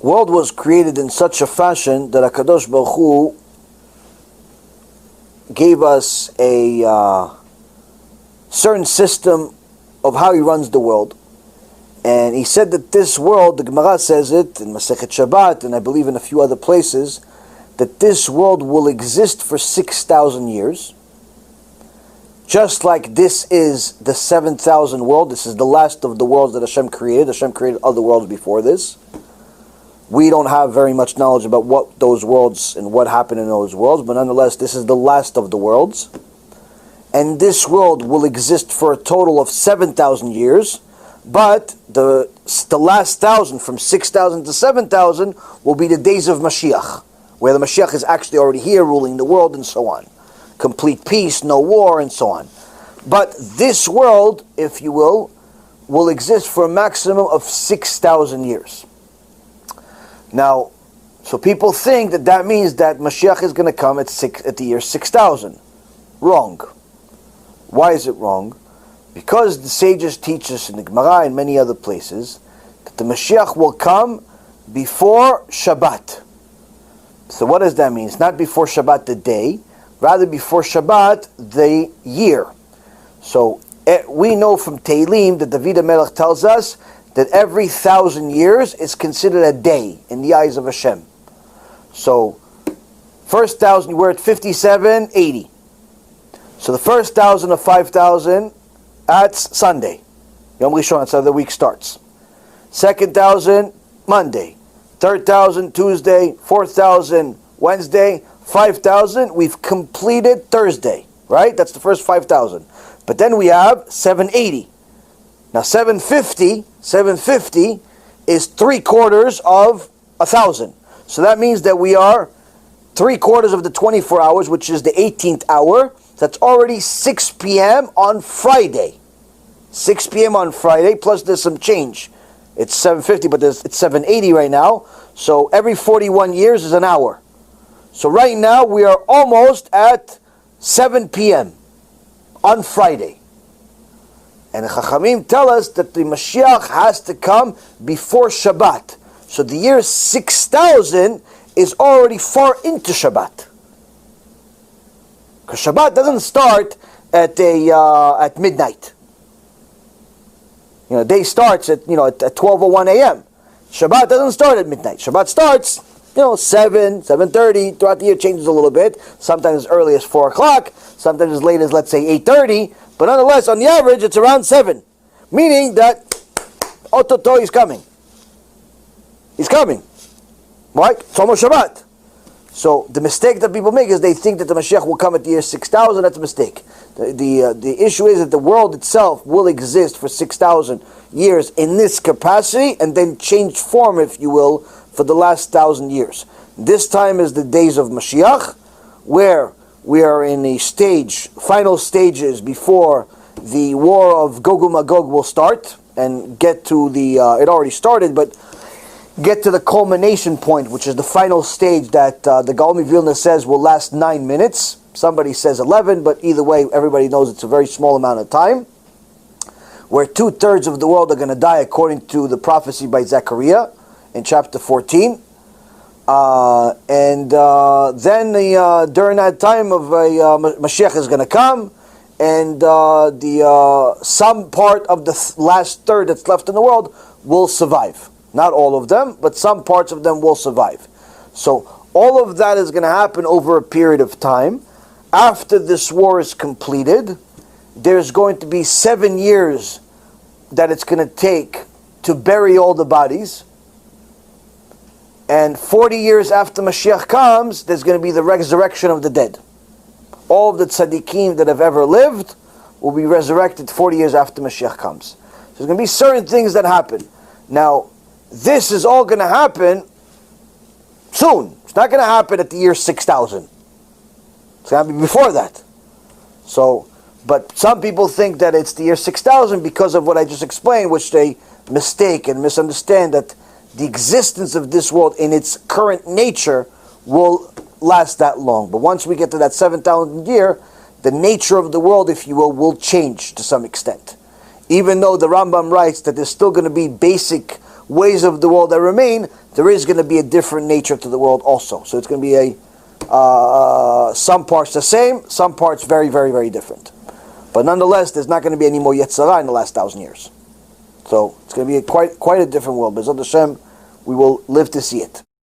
world was created in such a fashion that HaKadosh Baruch Hu gave us a certain system of how He runs the world. And He said that this world, the Gemara says it in Masechet Shabbat, and I believe in a few other places, that this world will exist for 6,000 years. Just like this is the 7,000 world, this is the last of the worlds that Hashem created. Hashem created other worlds before this. We don't have very much knowledge about what those worlds and what happened in those worlds, but nonetheless, this is the last of the worlds. And this world will exist for a total of 7,000 years, but the last 1,000, from 6,000 to 7,000, will be the days of Mashiach, where the Mashiach is actually already here ruling the world and so on. Complete peace, no war, and so on. But this world, if you will exist for a maximum of 6,000 years. Now, so people think that that means that Mashiach is going to come at the year 6,000. Wrong. Why is it wrong? Because the sages teach us in the Gemara and many other places that the Mashiach will come before Shabbat. So what does that mean? It's not before Shabbat the day, rather before Shabbat the year. So we know from Tehillim that David HaMelech tells us that every 1,000 years is considered a day in the eyes of Hashem. So first 1,000, we're at 5780. So the first 1,000 of 5,000, that's Sunday. Yom Rishon, that's how the week starts. Second 1,000, Monday. Third 1,000, Tuesday. Fourth 1,000, Wednesday. 5,000, we've completed Thursday. Right? That's the first 5,000. But then we have 780. Now 750 is 3/4 of 1,000. So that means that we are 3/4 of the 24 hours, which is the 18th hour. That's already 6 p.m. on Friday. 6 p.m. on Friday, plus there's some change. It's 750, but it's 780 right now. So every 41 years is an hour. So right now we are almost at 7 p.m. on Friday. And the Chachamim tell us that the Mashiach has to come before Shabbat. So the year 6,000 is already far into Shabbat. Because Shabbat doesn't start at midnight. Day starts at 12:01 a.m. Shabbat doesn't start at midnight. Shabbat starts 7, 7:30. Throughout the year, it changes a little bit. Sometimes as early as 4 o'clock. Sometimes as late as, let's say, 8:30. But nonetheless, on the average, it's around 7. Meaning that Ototo is coming. He's coming. Right? It's almost Shabbat. So the mistake that people make is they think that the Mashiach will come at the year 6,000. That's a mistake. The issue is that the world itself will exist for 6,000 years in this capacity and then change form, if you will, for the last 1,000 years. This time is the days of Mashiach, where we are in the final stages before the war of Gog and Magog will start and get to it already started, but get to the culmination point, which is the final stage that the Gaon Vilna says will last 9 minutes. Somebody says 11, but either way, everybody knows it's a very small amount of time, where 2/3 of the world are going to die according to the prophecy by Zechariah in chapter 14. Then during that time of Mashiach is going to come, and some part of the last third that's left in the world will survive. Not all of them, but some parts of them will survive. So all of that is going to happen over a period of time. After this war is completed, there's going to be 7 years that it's going to take to bury all the bodies. And 40 years after Mashiach comes, there's going to be the resurrection of the dead. All of the tzaddikim that have ever lived will be resurrected 40 years after Mashiach comes. So there's going to be certain things that happen. Now, this is all going to happen soon. It's not going to happen at the year 6,000. It's going to be before that. So, but some people think that it's the year 6,000 because of what I just explained, which they mistake and misunderstand, that the existence of this world in its current nature will last that long. But once we get to that 7,000 year, the nature of the world, if you will change to some extent. Even though the Rambam writes that there's still going to be basic ways of the world that remain, there is going to be a different nature to the world also. So it's going to be some parts the same, some parts very, very, very different. But nonetheless, there's not going to be any more Yetzirah in the last 1,000 years. So it's going to be quite a different world. B'ezrat Hashem, we will live to see it.